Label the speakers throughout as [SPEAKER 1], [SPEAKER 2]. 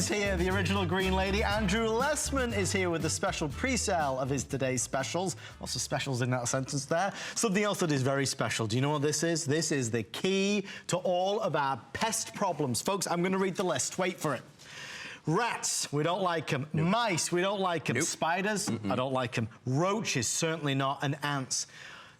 [SPEAKER 1] is here, the original Green Lady. Andrew Lessman is here with the special pre-sale of his today's specials. Lots of specials in that sentence there. Something else that is very special. Do you know what this is? This is the key to all of our pest problems. Folks, I'm going to read the list. Wait for it. Rats, we don't like them. Nope. Mice, we don't like them. Nope. Spiders, I don't like them. Roaches, certainly not. And ants.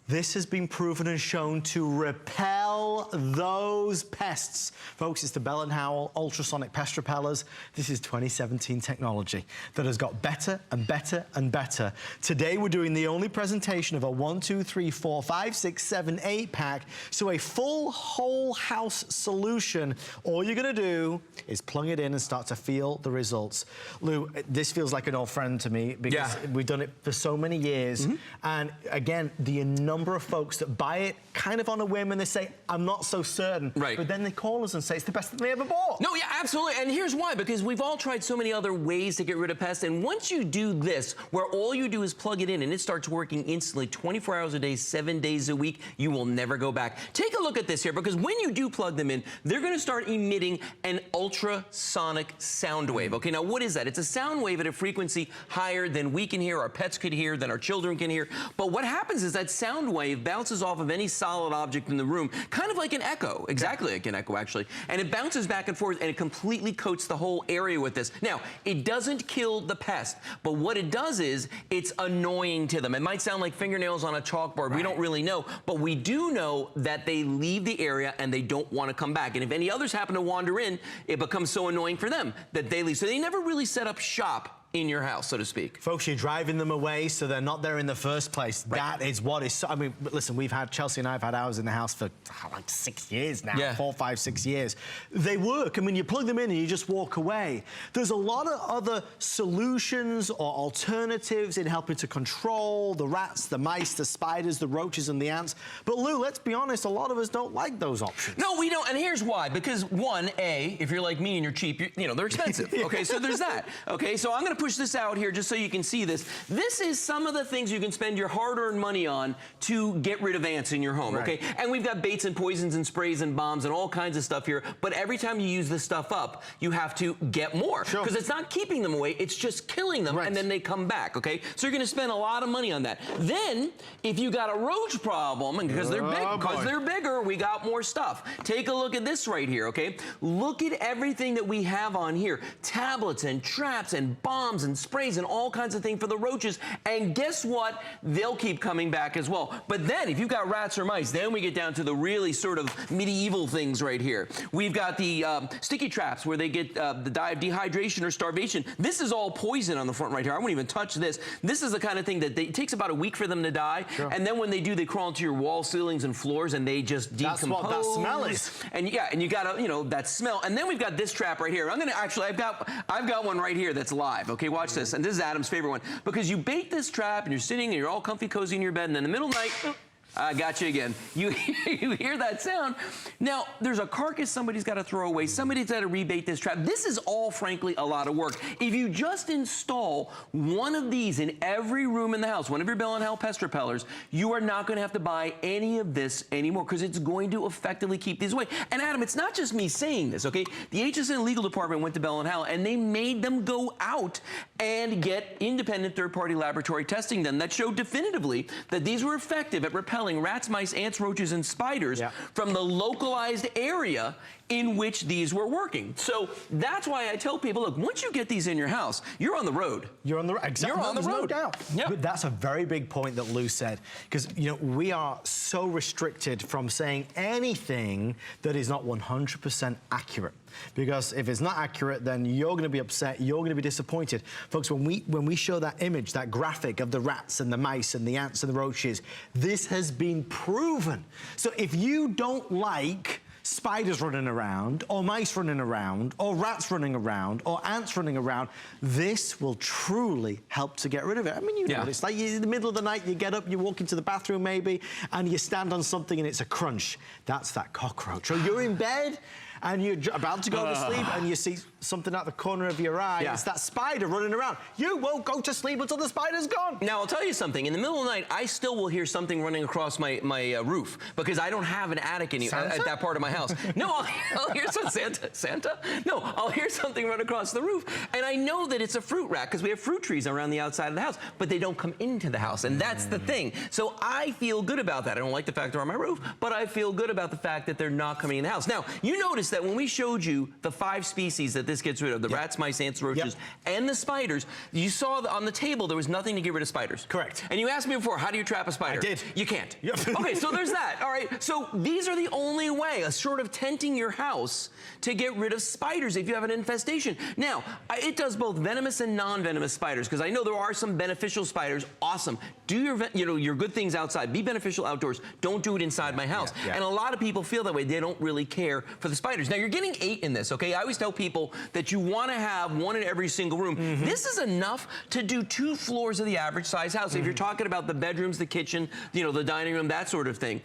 [SPEAKER 1] This has been proven and shown to repel those pests. Folks, it's the Bell & Howell Ultrasonic Pest Repellers. This is 2017 technology that has got better and better and better. Today, we're doing the only presentation of a 1, 2, 3, 4, 5, 6, 7, 8-pack. So a full whole house solution. All you're gonna do is plug it in and start to feel the results. Lou, this feels like an old friend to me because we've done it for so many years. And again, the number of folks that buy it kind of on a whim and they say, I'm not so certain. Right. But then they call us and say it's the best that they ever bought.
[SPEAKER 2] No, yeah, absolutely. And here's why, because we've all tried so many other ways to get rid of pests. And once you do this, where all you do is plug it in and it starts working instantly 24 hours a day, 7 days a week, you will never go back. Take a look at this here, because when you do plug them in, they're going to start emitting an ultrasonic sound wave. Okay, now what is that? It's a sound wave at a frequency higher than we can hear, our pets could hear, than our children can hear. But what happens is that sound wave bounces off of any solid object in the room, kind of like an echo, exactly like an echo actually, and it bounces back and forth and it completely coats the whole area with this. Now, it doesn't kill the pest, but what it does is it's annoying to them. It might sound like fingernails on a chalkboard. Right. We don't really know, but we do know that they leave the area and they don't want to come back. And if any others happen to wander in, it becomes so annoying for them that they leave. So they never really set up shop in your house, so to speak.
[SPEAKER 1] Folks, you're driving them away so they're not there in the first place. Right. That is what is, I mean, listen, Chelsea and I have had ours in the house for like 6 years now, 4, 5, 6 years. They work. I mean, you plug them in and you just walk away. There's a lot of other solutions or alternatives in helping to control the rats, the mice, the spiders, the roaches, and the ants. But Lou, let's be honest, a lot of us don't like those options.
[SPEAKER 2] No, we don't, and here's why. Because one, if you're like me and you're cheap, you know, they're expensive. Okay, so there's that. Okay, so I'm gonna push this out here just so you can see this. This is some of the things you can spend your hard-earned money on to get rid of ants in your home, okay? And we've got baits and poisons and sprays and bombs and all kinds of stuff here, but every time you use this stuff up, you have to get more. Because it's not keeping them away, it's just killing them, and then they come back, okay? So you're gonna spend a lot of money on that. Then, if you got a roach problem, and because they're bigger, we got more stuff. Take a look at this right here, okay? Look at everything that we have on here. Tablets and traps and bombs and sprays and all kinds of things for the roaches, and guess what? They'll keep coming back as well. But then if you've got rats or mice, then we get down to the really sort of medieval things right here. We've got the sticky traps where they get the die of dehydration or starvation. This is all poison on the front right here. I won't even touch this. This is the kind of thing that it takes about a week for them to die, and then when they do, they crawl into your wall, ceilings, and floors, and they just decompose. That's what that smell is. And and you got to, you know, that smell. And then we've got this trap right here. I'm gonna actually, I've got one right here that's live. Okay, watch this. And this is Adam's favorite one, because you bait this trap and you're sitting and you're all comfy cozy in your bed, and in the middle of the night, I got you again. You hear that sound. Now, there's a carcass somebody's got to throw away. Somebody's got to rebait this trap. This is all, frankly, a lot of work. If you just install one of these in every room in the house, one of your Bell & Howell pest repellers, you are not going to have to buy any of this anymore, because it's going to effectively keep these away. And Adam, it's not just me saying this, okay? The HSN legal department went to Bell & Howell, and they made them go out and get independent third-party laboratory testing done that showed definitively that these were effective at repelling rats, mice, ants, roaches, and spiders from the localized area in which these were working. So that's why I tell people, look, once you get these in your house, you're on the road.
[SPEAKER 1] You're on the road. Exactly.
[SPEAKER 2] You're on the road.
[SPEAKER 1] No doubt. But that's a very big point that Lou said, because you know we are so restricted from saying anything that is not 100% accurate. Because if it's not accurate, then you're going to be upset, you're going to be disappointed. Folks, when we show that image, that graphic of the rats and the mice and the ants and the roaches, this has been proven. So if you don't like spiders running around, or mice running around, or rats running around, or ants running around, this will truly help to get rid of it. I mean, you know, it's like in the middle of the night, you get up, you walk into the bathroom maybe, and you stand on something and it's a crunch. That's that cockroach. Or you're in bed, and you're about to go to sleep and you see something out the corner of your eye. It's that spider running around. You won't go to sleep until the spider's gone.
[SPEAKER 2] Now, I'll tell you something. In the middle of the night, I still will hear something running across my roof because I don't have an attic at that part of my house. No, I'll hear some Santa? No, I'll hear something run across the roof, and I know that it's a fruit rat because we have fruit trees around the outside of the house, but they don't come into the house, and that's the thing. So I feel good about that. I don't like the fact they're on my roof, but I feel good about the fact that they're not coming in the house. Now, you notice that when we showed you the 5 species that this gets rid of, the rats, mice, ants, roaches, and the spiders, you saw on the table there was nothing to get rid of spiders.
[SPEAKER 1] Correct.
[SPEAKER 2] And you asked me before, how do you trap a spider?
[SPEAKER 1] I did.
[SPEAKER 2] You can't.
[SPEAKER 1] Yep.
[SPEAKER 2] Okay, so there's that. All right, so these are the only way, a sort of tenting your house to get rid of spiders if you have an infestation. Now, it does both venomous and non-venomous spiders, because I know there are some beneficial spiders. Awesome. Do your good things outside. Be beneficial outdoors. Don't do it inside my house. And a lot of people feel that way. They don't really care for the spiders. Now, you're getting 8 in this, okay? I always tell people that you want to have 1 in every single room. This is enough to do 2 floors of the average size house. If you're talking about the bedrooms, the kitchen, the dining room, that sort of thing.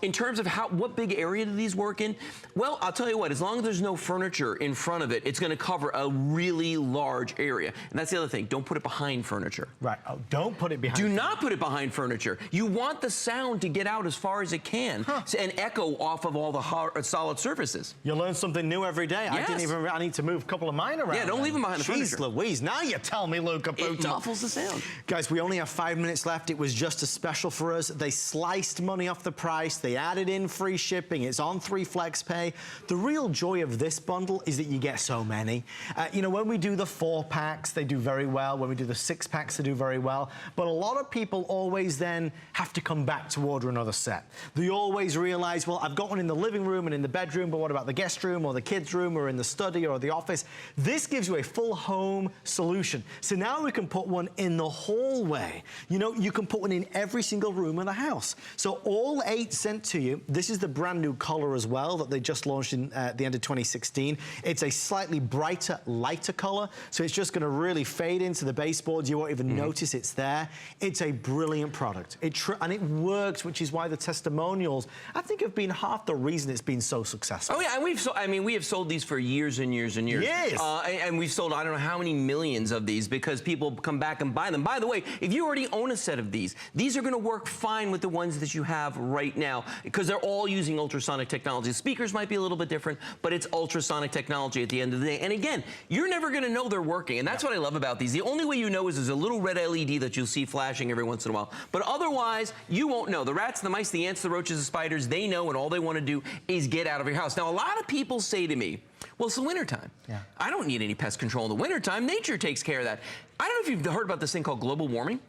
[SPEAKER 2] In terms of what big area do these work in? Well, I'll tell you what, as long as there's no furniture in front of it, it's going to cover a really large area. And that's the other thing. Don't put it behind furniture.
[SPEAKER 1] Right. Oh, don't put it behind.
[SPEAKER 2] Do not put it behind furniture. You want the sound to get out as far as it can and echo off of all the hard, solid surfaces.
[SPEAKER 1] You learn something new every day.
[SPEAKER 2] Yes.
[SPEAKER 1] I need to move a couple of mine around.
[SPEAKER 2] Yeah, don't leave them behind the furniture.
[SPEAKER 1] Jeez Louise, now you tell me, Luca Puto.
[SPEAKER 2] It muffles the sound.
[SPEAKER 1] Guys, we only have 5 minutes left. It was just a special for us. They sliced money off the price. They added in free shipping. It's on 3 flex pay. The real joy of this bundle is that you get so many. When we do the 4 packs, they do very well. When we do the 6 packs, they do very well. But a lot of people always then have to come back to order another set. They always realize, well, I've got one in the living room and in the bedroom, but what about the guest room or the kids' room or in the study or the office? This gives you a full home solution. So now we can put one in the hallway. You can put one in every single room in the house. So all 8 sent to you. This is the brand new color as well that they just launched in the end of 2016. It's a slightly brighter, lighter color. So it's just going to really fade into the baseboards. You won't even notice it's there. It's a brilliant product. And it works, which is why the testimonials, I think, have been half the reason it's been so successful.
[SPEAKER 2] Oh yeah, and we have sold these for years and years and years.
[SPEAKER 1] Yes.
[SPEAKER 2] And we've sold I don't know how many millions of these because people come back and buy them. By the way, if you already own a set of these are going to work fine with the ones that you have right now because they're all using ultrasonic technology. The speakers might be a little bit different, but it's ultrasonic technology at the end of the day. And again, you're never going to know they're working, and that's what I love about these. The only way you know is there's a little red LED that you'll see flashing every once in a while. But otherwise, you won't know. The rats, the mice, the ants, the roaches, the spiders, they know, and all they want to do is get out of your house. Now, a lot of people say to me, well, it's the wintertime. I don't need any pest control in the wintertime. Nature takes care of that. I don't know if you've heard about this thing called global warming.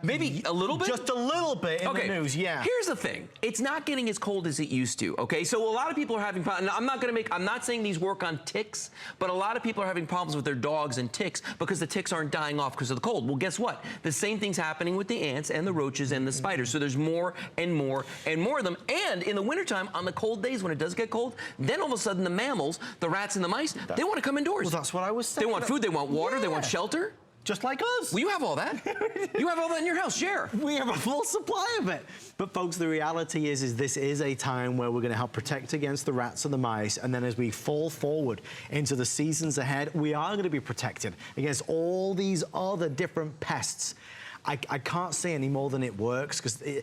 [SPEAKER 2] Maybe a little bit?
[SPEAKER 1] Just a little bit in the news, yeah.
[SPEAKER 2] Here's the thing. It's not getting as cold as it used to, okay? So a lot of people are having problems. I'm not saying these work on ticks, but a lot of people are having problems with their dogs and ticks because the ticks aren't dying off because of the cold. Well, guess what? The same thing's happening with the ants and the roaches and the spiders. So there's more and more and more of them. And in the wintertime, on the cold days when it does get cold, then all of a sudden the mammals, the rats and the mice, they want to come indoors.
[SPEAKER 1] Well, that's what I was saying.
[SPEAKER 2] They want food, they want water, they want shelter.
[SPEAKER 1] Just like us.
[SPEAKER 2] Well, you have all that. You have all that in your house. Share.
[SPEAKER 1] We have a full supply of it. But folks, the reality is this is a time where we're going to help protect against the rats and the mice. And then as we fall forward into the seasons ahead, we are going to be protected against all these other different pests. I can't say any more than it works because,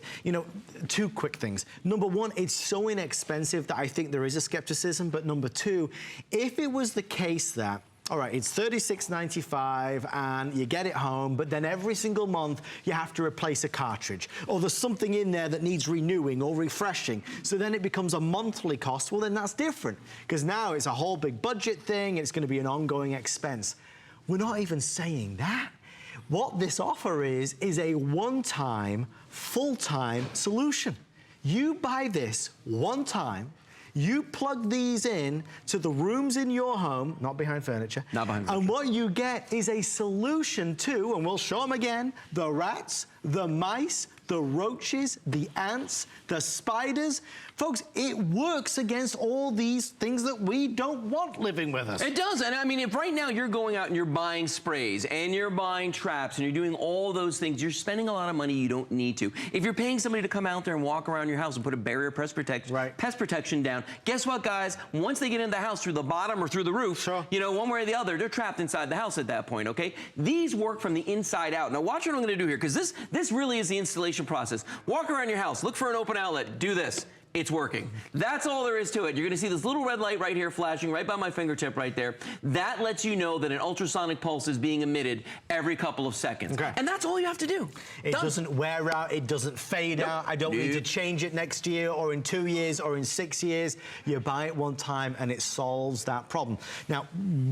[SPEAKER 1] 2 quick things. Number 1, it's so inexpensive that I think there is a skepticism. But number 2, if it was the case that, all right, it's $36.95 and you get it home, but then every single month you have to replace a cartridge or there's something in there that needs renewing or refreshing. So then it becomes a monthly cost. Well, then that's different because now it's a whole big budget thing. It's going to be an ongoing expense. We're not even saying that. What this offer is a one-time, full-time solution. You buy this one time. You plug these in to the rooms in your home, not behind furniture.
[SPEAKER 2] Not behind furniture.
[SPEAKER 1] And what you get is a solution to, and we'll show them again, the rats, the mice, the roaches, the ants, the spiders. Folks, it works against all these things that we don't want living with us.
[SPEAKER 2] It does, and I mean, if right now you're going out and you're buying sprays and you're buying traps and you're doing all those things, you're spending a lot of money you don't need to. If you're paying somebody to come out there and walk around your house and put a barrier pest protection down, guess what, guys? Once they get in the house through the bottom or through the roof, you know, one way or the other, they're trapped inside the house at that point, okay? These work from the inside out. Now watch what I'm gonna do here, because this really is the installation process. Walk around your house, look for an open outlet, do this. It's working. That's all there is to it. You're gonna see this little red light right here flashing right by my fingertip right there. That lets you know that an ultrasonic pulse is being emitted every couple of seconds. Okay. And that's all you have to do.
[SPEAKER 1] It doesn't wear out, it doesn't fade out. I don't need to change it next year or in 2 years or in 6 years. You buy it one time and it solves that problem. Now,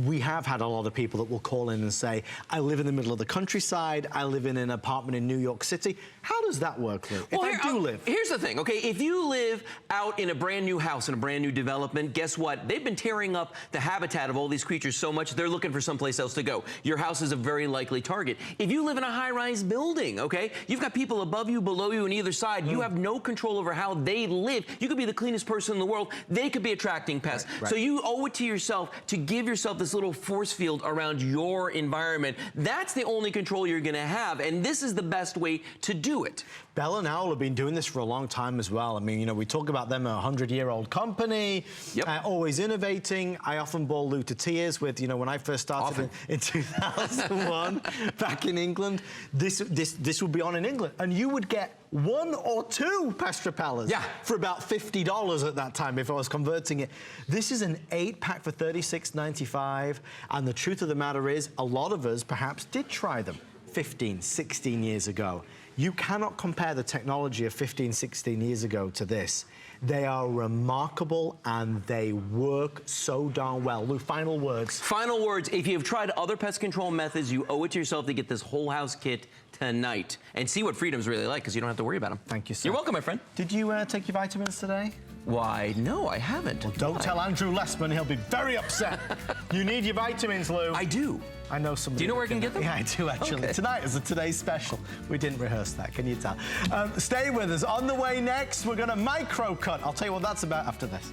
[SPEAKER 1] we have had a lot of people that will call in and say, I live in the middle of the countryside, I live in an apartment in New York City. How does that work, Lou?
[SPEAKER 2] Well, here's the thing, okay? If you live out in a brand new house in a brand new development, guess what? They've been tearing up the habitat of all these creatures so much they're looking for someplace else to go. Your house is a very likely target. If you live in a high-rise building, okay, you've got people above you, below you, on either side. You have no control over how they live. You could be the cleanest person in the world. They could be attracting pests. So you owe it to yourself to give yourself this little force field around your environment. That's the only control you're gonna have, and this is the best way to do it.
[SPEAKER 1] Bell and Howell have been doing this for a long time as well. I mean, you know, we talk about them, a 100-year-old company, always innovating. I often bore Lou to tears with, you know, when I first started in 2001 back in England, this would be on in England, and you would get 1 or 2 pest repellers for about $50 at that time if I was converting it. This is an 8-pack for $36.95, and the truth of the matter is, a lot of us perhaps did try them 15, 16 years ago. You cannot compare the technology of 15, 16 years ago to this. They are remarkable and they work so darn well. Lou, final words. Final words. If you've tried other pest control methods, you owe it to yourself to get this whole house kit tonight and see what freedom's really like, because you don't have to worry about them. Thank you, sir. You're welcome, my friend. Did you take your vitamins today? Why, no, I haven't. Well, don't tell Andrew Lessman. He'll be very upset. You need your vitamins, Lou. I do. I know somebody. Do you know where I can get them? Yeah, I do, actually. Okay. Tonight is a Today Special. We didn't rehearse that, can you tell? Stay with us. On the way next, we're going to micro cut. I'll tell you what that's about after this.